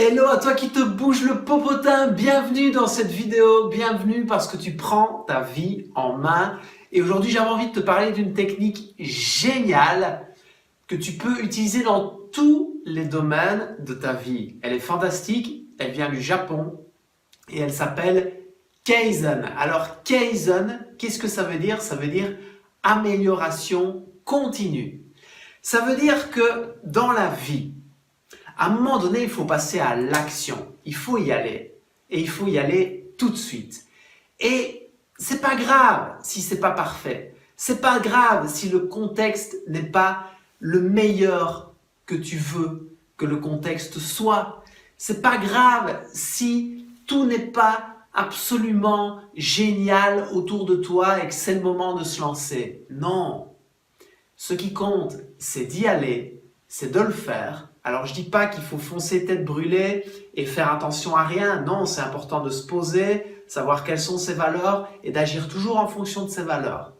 Hello à toi qui te bouge le popotin, bienvenue dans cette vidéo, bienvenue parce que tu prends ta vie en main. Et aujourd'hui j'avais envie de te parler d'une technique géniale que tu peux utiliser dans tous les domaines de ta vie. Elle est fantastique, elle vient du Japon et elle s'appelle Kaizen. Alors Kaizen, qu'est-ce que ça veut dire? Ça veut dire amélioration continue. Ça veut dire que dans la vie, à un moment donné, il faut passer à l'action. Il faut y aller. Et il faut y aller tout de suite. Et c'est pas grave si c'est pas parfait. C'est pas grave si le contexte n'est pas le meilleur que tu veux que le contexte soit. C'est pas grave si tout n'est pas absolument génial autour de toi et que c'est le moment de se lancer. Non. Ce qui compte, c'est d'y aller, c'est de le faire. Alors je dis pas qu'il faut foncer tête brûlée et faire attention à rien. Non, c'est important de se poser, savoir quelles sont ses valeurs et d'agir toujours en fonction de ses valeurs.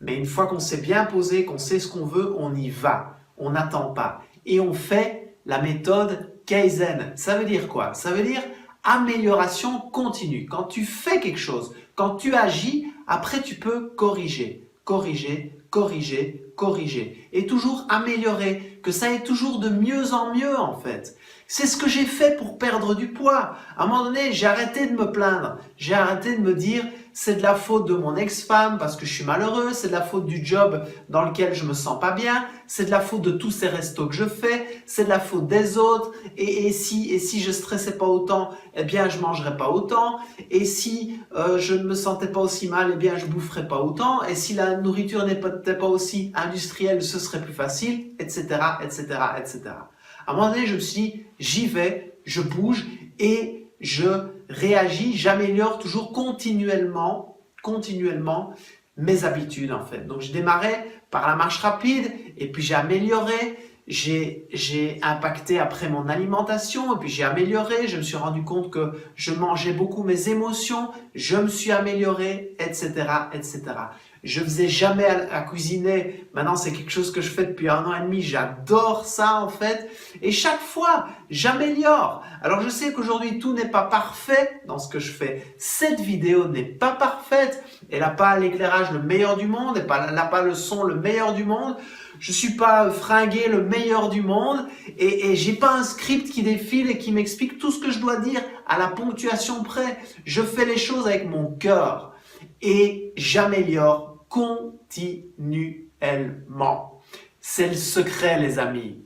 Mais une fois qu'on s'est bien posé, qu'on sait ce qu'on veut, on y va. On n'attend pas. Et on fait la méthode Kaizen. Ça veut dire quoi? Ça veut dire amélioration continue. Quand tu fais quelque chose, quand tu agis, après tu peux corriger, corriger, corriger, corriger et toujours améliorer, que ça aille toujours de mieux en mieux en fait. C'est ce que j'ai fait pour perdre du poids. À un moment donné, j'ai arrêté de me plaindre. J'ai arrêté de me dire c'est de la faute de mon ex-femme parce que je suis malheureux, c'est de la faute du job dans lequel je me sens pas bien, c'est de la faute de tous ces restos que je fais, c'est de la faute des autres et si je stressais pas autant, eh bien je mangerais pas autant et si je ne me sentais pas aussi mal, eh bien je boufferais pas autant et si la nourriture n'était pas aussi industrielle, ce serait plus facile, etc., etc., etc. À un moment donné, je me suis dit, j'y vais, je bouge et je réagis, j'améliore toujours continuellement mes habitudes en fait. Donc je démarrais par la marche rapide et puis j'ai amélioré, j'ai impacté après mon alimentation et puis j'ai amélioré, je me suis rendu compte que je mangeais beaucoup mes émotions, je me suis amélioré, etc., etc. Je faisais jamais à cuisiner, maintenant c'est quelque chose que je fais depuis 1 an et demi, j'adore ça en fait, et chaque fois j'améliore. Alors je sais qu'aujourd'hui tout n'est pas parfait dans ce que je fais, cette vidéo n'est pas parfaite, elle n'a pas l'éclairage le meilleur du monde, elle n'a pas le son le meilleur du monde, je suis pas fringué le meilleur du monde, et j'ai pas un script qui défile et qui m'explique tout ce que je dois dire à la ponctuation près. Je fais les choses avec mon cœur, et j'améliore continuellement. C'est le secret les amis.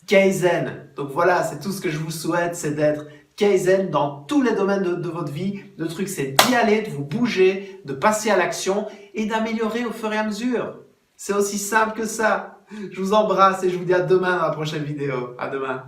Kaizen. Donc voilà, c'est tout ce que je vous souhaite, c'est d'être Kaizen dans tous les domaines de votre vie. Le truc c'est d'y aller, de vous bouger, de passer à l'action et d'améliorer au fur et à mesure. C'est aussi simple que ça. Je vous embrasse et je vous dis à demain dans la prochaine vidéo. À demain.